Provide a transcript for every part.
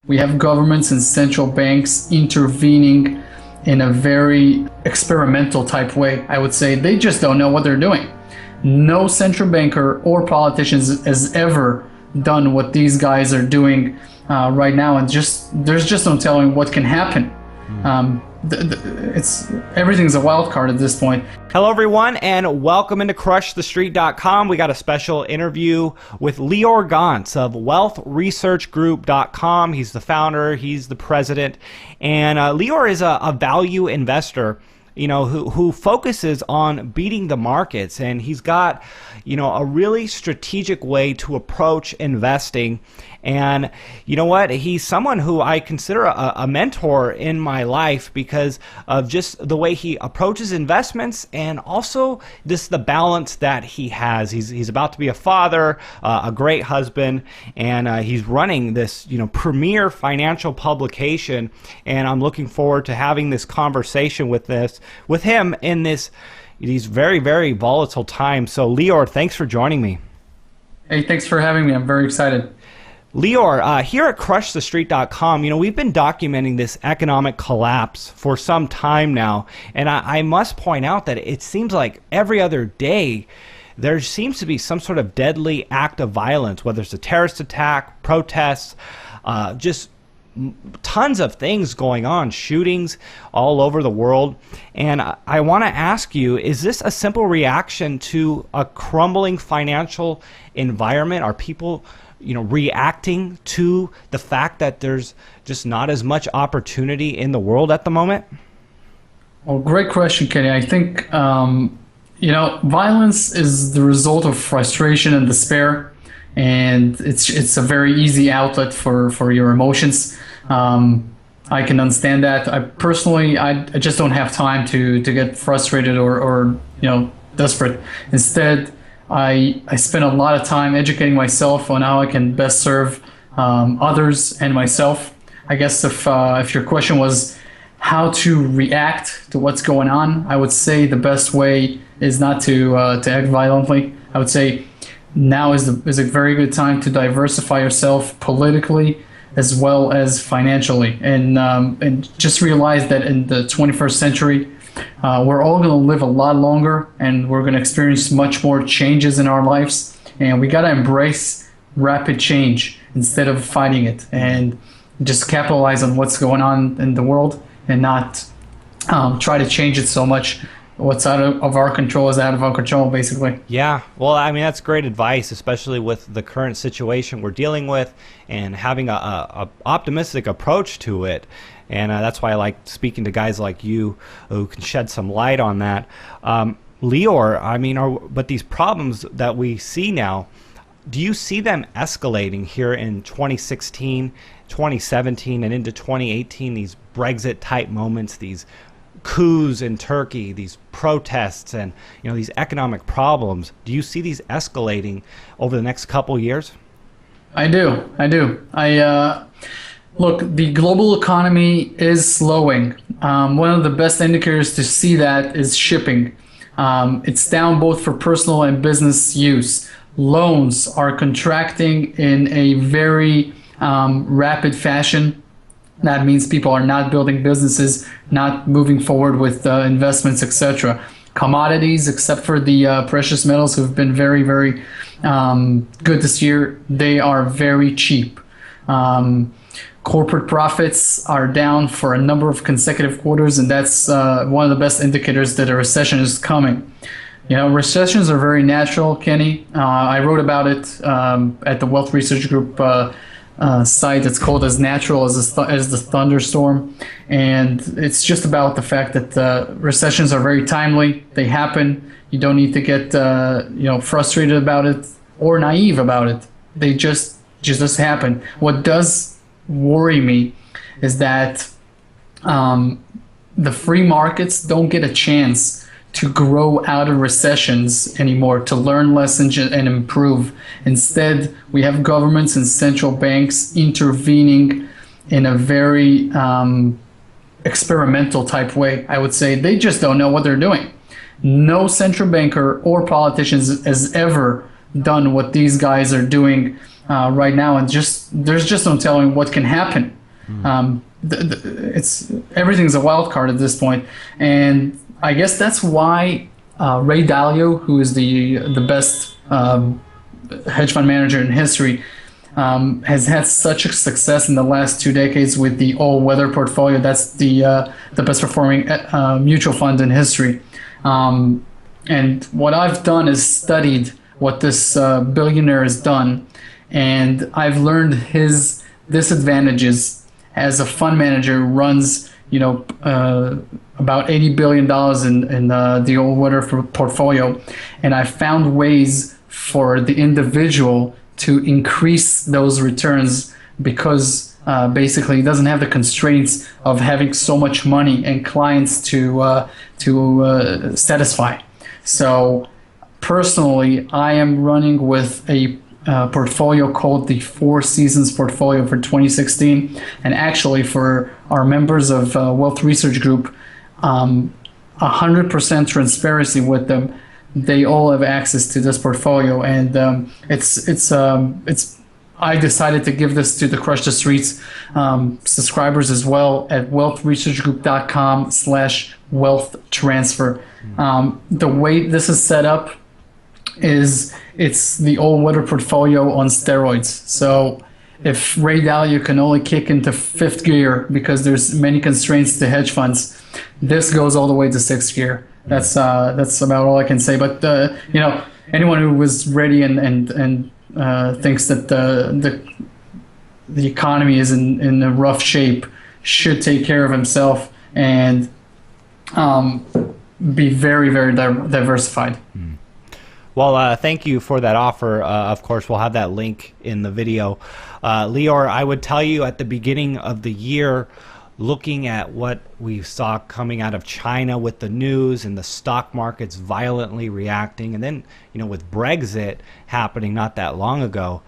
We have governments and central banks intervening in a very experimental type way. I would say they just don't know what they're doing. No central banker or politicians has ever done what these guys are doing right now, and there's just no telling what can happen. Everything's a wild card at this point. Hello everyone, and welcome into crushthestreet.com. We got a special interview with Lior Gantz of wealthresearchgroup.com. He's the founder, he's the president, and Lior is a value investor, you know, who focuses on beating the markets, and he's got, you know, a really strategic way to approach investing. And you know what? He's someone who I consider a mentor in my life because of just the way he approaches investments, and also just the balance that he has. He's about to be a father, a great husband, and he's running this, you know, premier financial publication. And I'm looking forward to having this conversation with him in these very, very volatile times. So Lior, thanks for joining me. Hey, thanks for having me. I'm very excited. Lior, here at crushthestreet.com, you know, we've been documenting this economic collapse for some time now, and I must point out that it seems like every other day there seems to be some sort of deadly act of violence, whether it's a terrorist attack, protests, just tons of things going on, shootings all over the world. And I want to ask you, is this a simple reaction to a crumbling financial environment? Are people, you know, reacting to the fact that there's just not as much opportunity in the world at the moment? Well, great question, Kenny. I think, you know, violence is the result of frustration and despair, and it's a very easy outlet for your emotions. I can understand that. I personally just don't have time to get frustrated or you know, desperate. Instead, I spend a lot of time educating myself on how I can best serve others and myself. I guess if your question was how to react to what's going on, I would say the best way is not to act violently. I would say now is a very good time to diversify yourself politically as well as financially, and just realize that in the 21st century, we're all going to live a lot longer, and we're going to experience much more changes in our lives, and we got to embrace rapid change instead of fighting it, and just capitalize on what's going on in the world, and not try to change it so much. What's out of our control is out of our control, basically. Yeah, well, I mean, that's great advice, especially with the current situation we're dealing with, and having a optimistic approach to it. And that's why I like speaking to guys like you who can shed some light on that. Lior, I mean, but these problems that we see now, do you see them escalating here in 2016, 2017, and into 2018, these Brexit-type moments, these coups in Turkey, these protests, and, you know, these economic problems? Do you see these escalating over the next couple years? I do. Look, the global economy is slowing. One of the best indicators to see that is shipping. It's down both for personal and business use. Loans are contracting in a very rapid fashion. That means people are not building businesses, not moving forward with investments, etc. Commodities, except for the precious metals, who've been very, very good this year, they are very cheap. Corporate profits are down for a number of consecutive quarters, and that's one of the best indicators that a recession is coming. You know, recessions are very natural, Kenny. I wrote about it at the Wealth Research Group site. It's called As Natural as the Thunderstorm, and it's just about the fact that recessions are very timely. They happen. You don't need to get you know, frustrated about it or naive about it. They just happen. What does worry me is that the free markets don't get a chance to grow out of recessions anymore, to learn lessons and improve. Instead, we have governments and central banks intervening in a very experimental type way. I would say they just don't know what they're doing. No central banker or politicians has ever done what these guys are doing right now, and there's just no telling what can happen. It's everything's a wild card at this point, and I guess that's why Ray Dalio, who is the best hedge fund manager in history, has had such a success in the last 2 decades with the all-weather portfolio. That's the best performing mutual fund in history. And what I've done is studied what this billionaire has done, and I've learned his disadvantages as a fund manager who runs, about $80 billion in the all-weather portfolio, and I found ways for the individual to increase those returns because basically he doesn't have the constraints of having so much money and clients to satisfy. So personally, I am running with a portfolio called the Four Seasons portfolio for 2016, and actually for our members of Wealth Research Group, 100% transparency with them. They all have access to this portfolio, and it's I decided to give this to the Crush the Streets subscribers as well at wealthresearchgroup.com/wealth transfer. The way this is set up is it's the all-weather portfolio on steroids. So if Ray Dalio can only kick into fifth gear because there's many constraints to hedge funds, this goes all the way to sixth gear. That's about all I can say. But anyone who was ready and thinks that the economy is in a rough shape should take care of himself and be very, very diversified. Well, thank you for that offer. Of course, we'll have that link in the video. Lior, I would tell you at the beginning of the year, looking at what we saw coming out of China with the news and the stock markets violently reacting, and then with Brexit happening not that long ago,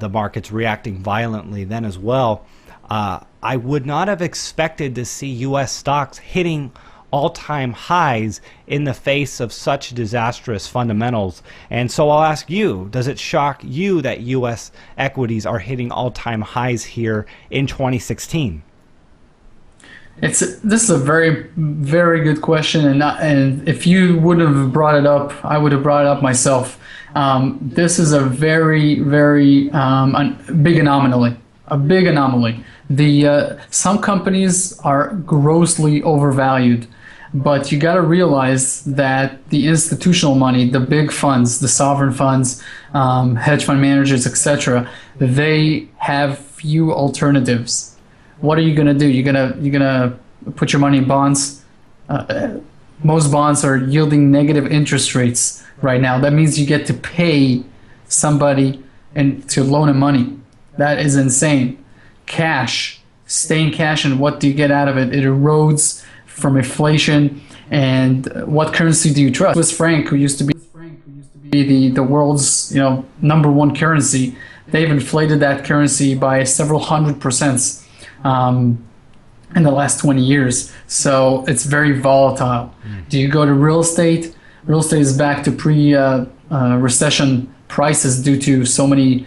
the markets reacting violently then as well. I would not have expected to see U.S. stocks hitting all-time highs in the face of such disastrous fundamentals. And so I'll ask you, does it shock you that U.S. equities are hitting all-time highs here in 2016? This is a very, very good question, and if you wouldn't have brought it up, I would have brought it up myself. This is a very, very big anomaly. A big anomaly. Some companies are grossly overvalued, but you got to realize that the institutional money, the big funds, the sovereign funds, hedge fund managers, etc., they have few alternatives. What are you going to do? You're gonna put your money in bonds? Most bonds are yielding negative interest rates right now. That means you get to pay somebody and to loan him money. That is insane. Cash, staying cash, and what do you get out of it? It erodes from inflation. And what currency do you trust? Swiss franc, who used to be the world's #1 currency, they've inflated that currency by several hundred % in the last 20 years. So it's very volatile. Do you go to real estate? Real estate is back to pre-recession prices due to so many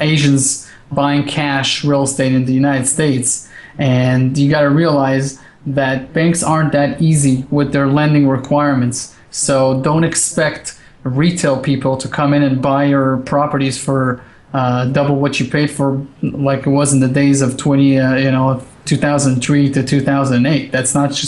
Asians buying cash real estate in the United States. And you got to realize that banks aren't that easy with their lending requirements. So don't expect retail people to come in and buy your properties for double what you paid for, like it was in the days of 2003 to 2008. That's not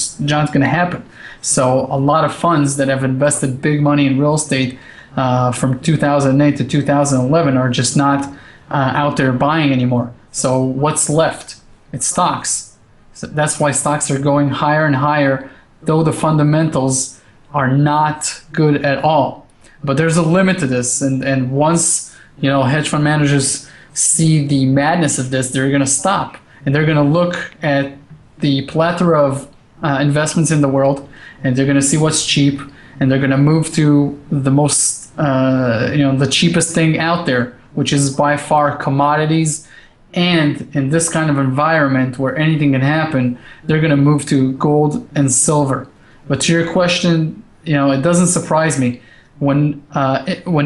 going to happen. So a lot of funds that have invested big money in real estate from 2008 to 2011 are just not out there buying anymore. So what's left? It's stocks. So that's why stocks are going higher and higher, though the fundamentals are not good at all. But there's a limit to this, and once hedge fund managers see the madness of this, they're going to stop, and they're going to look at the plethora of investments in the world, and they're going to see what's cheap, and they're going to move to the most, the cheapest thing out there, which is by far commodities. And in this kind of environment where anything can happen, they're going to move to gold and silver. But to your question, it doesn't surprise me. When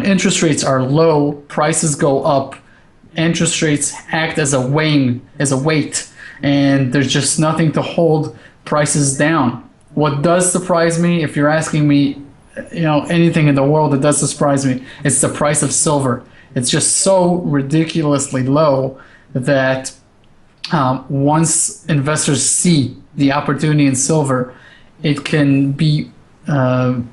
interest rates are low, prices go up. Interest rates act as a weight, and there's just nothing to hold prices down. What does surprise me, if you're asking me, anything in the world that does surprise me, it's the price of silver. It's just so ridiculously low that once investors see the opportunity in silver, it can be a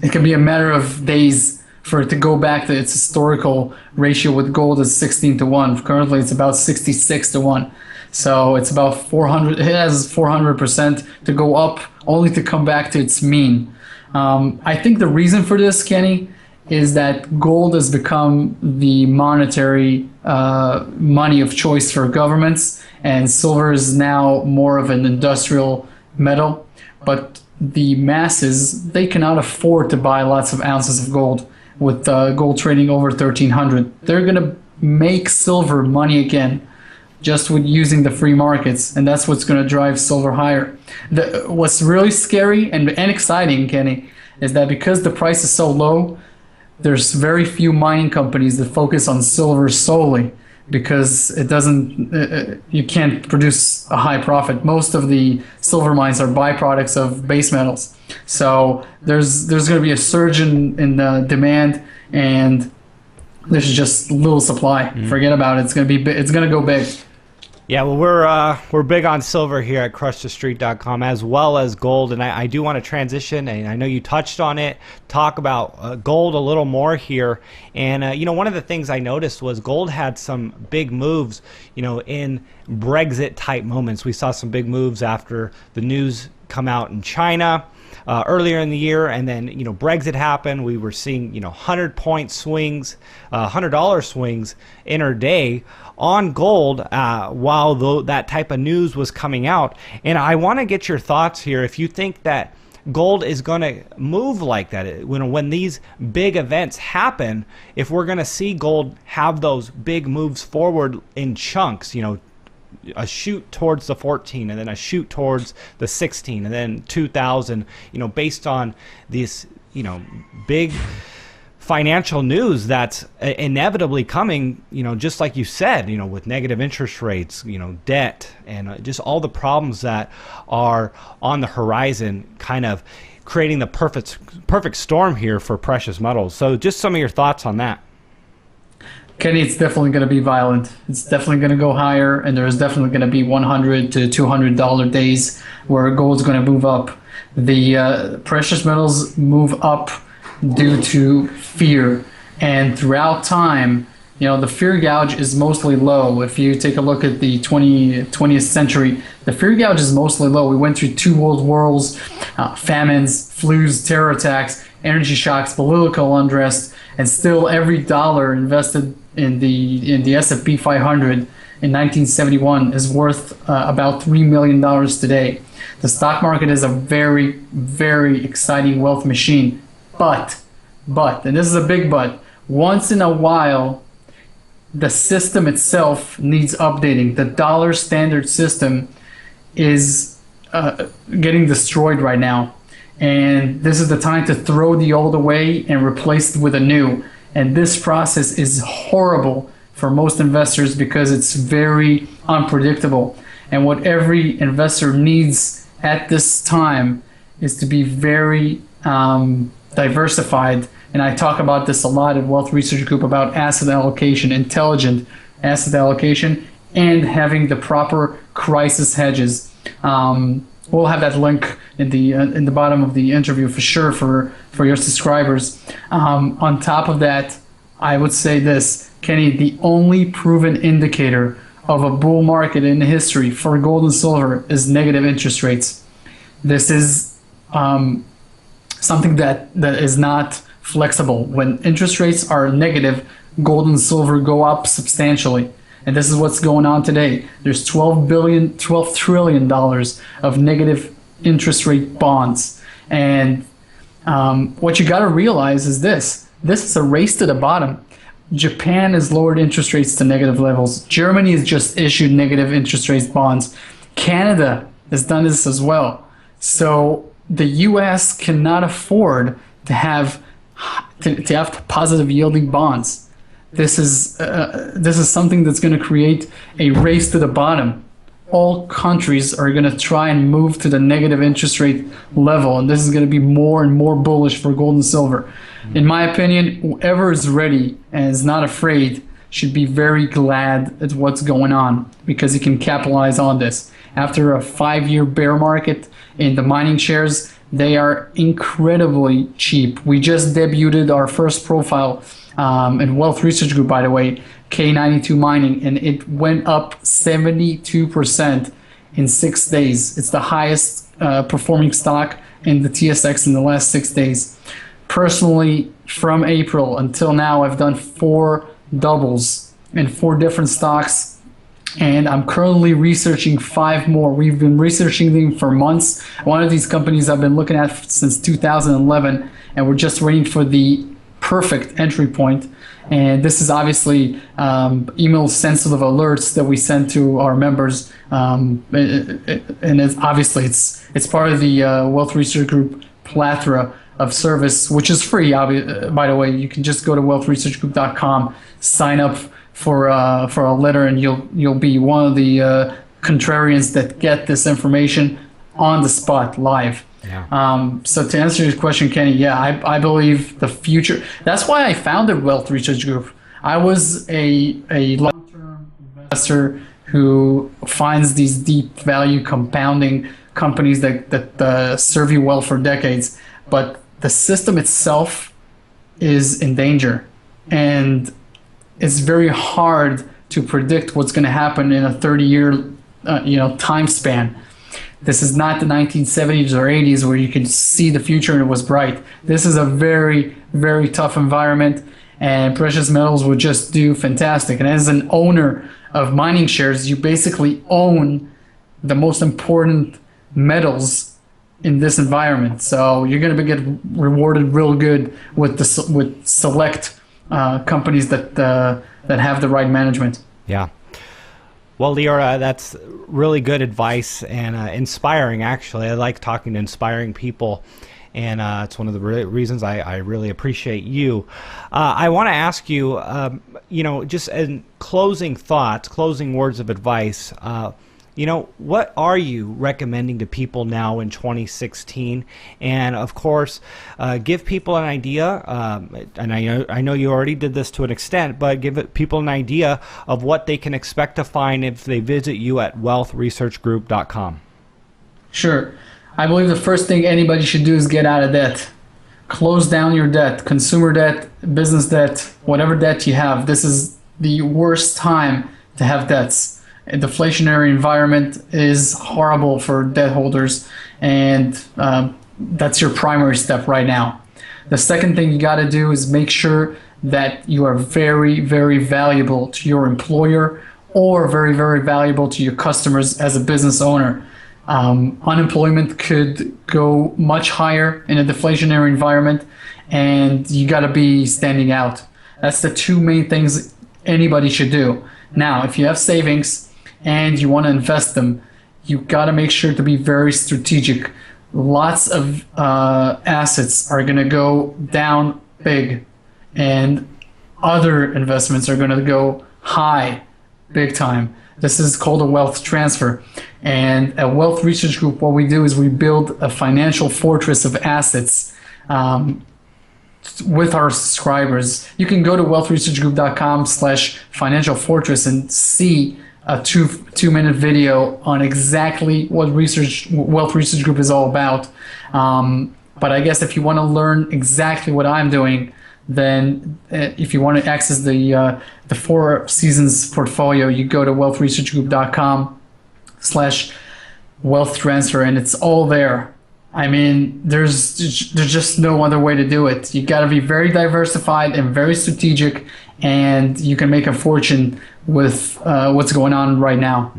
matter of days for it to go back to its historical ratio with gold is 16-1. Currently, it's about 66-1. So it's about 400. It has 400% to go up, only to come back to its mean. I think the reason for this, Kenny, is that gold has become the monetary money of choice for governments, and silver is now more of an industrial metal. But the masses, they cannot afford to buy lots of ounces of gold with gold trading over 1,300. They're going to make silver money again just with using the free markets, and that's what's going to drive silver higher. What's really scary and exciting, Kenny, is that because the price is so low, there's very few mining companies that focus on silver solely, because it doesn't, you can't produce a high profit. Most of the silver mines are byproducts of base metals. So there's going to be a surge in demand, and there's just little supply. Forget about it. It's going to go big. Yeah, well, we're big on silver here at crushthestreet.com, as well as gold, and I do want to transition, and I know you touched on it, talk about gold a little more here. And one of the things I noticed was gold had some big moves, in Brexit type moments. We saw some big moves after the news come out in China earlier in the year, and then Brexit happened. We were seeing $100 swings, $100 swings intraday on gold while that type of news was coming out. And I want to get your thoughts here, if you think that gold is going to move like that when these big events happen, if we're going to see gold have those big moves forward in chunks, a shoot towards the 14 and then a shoot towards the 16 and then 2000, based on this, big financial news that's inevitably coming, just like you said, with negative interest rates, debt, and just all the problems that are on the horizon, kind of creating the perfect storm here for precious metals. So just some of your thoughts on that. Kenny, it's definitely going to be violent. It's definitely going to go higher, and there's definitely going to be $100 to $200 days where gold's going to move up. The precious metals move up due to fear, and throughout time, the fear gauge is mostly low. If you take a look at the 20th century, the fear gauge is mostly low. We went through 2 world wars, famines, flus, terror attacks, energy shocks, political unrest, and still every dollar invested in the S&P 500 in 1971 is worth about $3 million today. The stock market is a very, very exciting wealth machine. But, and this is a big but, once in a while, the system itself needs updating. The dollar standard system is getting destroyed right now. And this is the time to throw the old away and replace it with a new. And this process is horrible for most investors because it's very unpredictable. And what every investor needs at this time is to be very diversified. And I talk about this a lot at Wealth Research Group about asset allocation, intelligent asset allocation, and having the proper crisis hedges. We'll have that link in the bottom of the interview for sure for your subscribers. On top of that, I would say this, Kenny, the only proven indicator of a bull market in history for gold and silver is negative interest rates. This is something that is not flexible. When interest rates are negative, gold and silver go up substantially. And this is what's going on today. There's $12 trillion of negative interest rate bonds. And what you got to realize is this is a race to the bottom. Japan has lowered interest rates to negative levels. Germany has just issued negative interest rates bonds. Canada has done this as well. So the U.S. cannot afford to have positive yielding bonds. This is something that's going to create a race to the bottom. all countries are going to try and move to the negative interest rate level, and this is going to be more and more bullish for gold and silver. In my opinion, whoever is ready and is not afraid should be very glad at what's going on, because he can capitalize on this. After a 5-year bear market in the mining shares, they are incredibly cheap. We just debuted our first profile in Wealth Research Group, by the way, K92 Mining, and it went up 72% in 6 days. It's the highest performing stock in the TSX in the last 6 days. Personally, from April until now, I've done 4 doubles in 4 different stocks, and I'm currently researching 5 more. We've been researching them for months. One of these companies I've been looking at since 2011, and we're just waiting for the perfect entry point. And this is obviously email sensitive alerts that we send to our members, and it's obviously it's part of the Wealth Research Group plethora of service, which is free. By the way, you can just go to wealthresearchgroup.com, sign up for a letter, and you'll be one of the contrarians that get this information on the spot live. Yeah. So to answer your question, Kenny, yeah, I believe the future. That's why I founded Wealth Research Group. I was a long-term investor who finds these deep value compounding companies that serve you well for decades, but the system itself is in danger, and it's very hard to predict what's going to happen in a 30-year time span. This is not the 1970s or 80s where you could see the future and it was bright. This is a very, very tough environment, and precious metals would just do fantastic. And as an owner of mining shares, you basically own the most important metals in this environment. So you're going to get rewarded real good with select companies that have the right management. Yeah. Well, Lior, that's really good advice and inspiring, actually. I like talking to inspiring people, and it's one of the reasons I really appreciate you. I want to ask you, just in closing thoughts, closing words of advice, what are you recommending to people now in 2016? And of course, give people an idea, and I know you already did this to an extent, but give people an idea of what they can expect to find if they visit you at wealthresearchgroup.com. Sure. I believe the first thing anybody should do is get out of debt. Close down your debt, consumer debt, business debt, whatever debt you have. This is the worst time to have debts. A deflationary environment is horrible for debt holders, and that's your primary step right now. The second thing you got to do is make sure that you are very, very valuable to your employer, or very, very valuable to your customers as a business owner. Unemployment could go much higher in a deflationary environment, and you got to be standing out. That's the 2 main things anybody should do. Now, if you have savings and you want to invest them, you got to make sure to be very strategic. Lots of assets are going to go down big, and other investments are going to go high big time. This is called a wealth transfer. And at Wealth Research Group, what we do is we build a financial fortress of assets with our subscribers. You can go to wealthresearchgroup.com/financial fortress and see a two-minute video on exactly what Wealth Research Group is all about. But I guess if you want to learn exactly what I'm doing, then if you want to access the 4 seasons portfolio, you go to wealthresearchgroup.com/wealth transfer, and it's all there. I mean, there's just no other way to do it. You got to be very diversified and very strategic, and you can make a fortune with what's going on right now.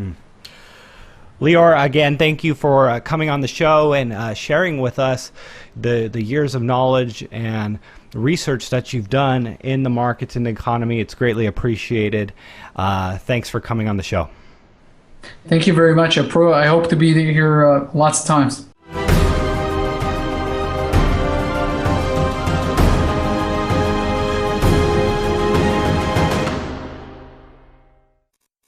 Lior, again, thank you for coming on the show and sharing with us the years of knowledge and research that you've done in the markets and the economy. It's greatly appreciated. Thanks for coming on the show. Thank you very much. I hope to be here lots of times.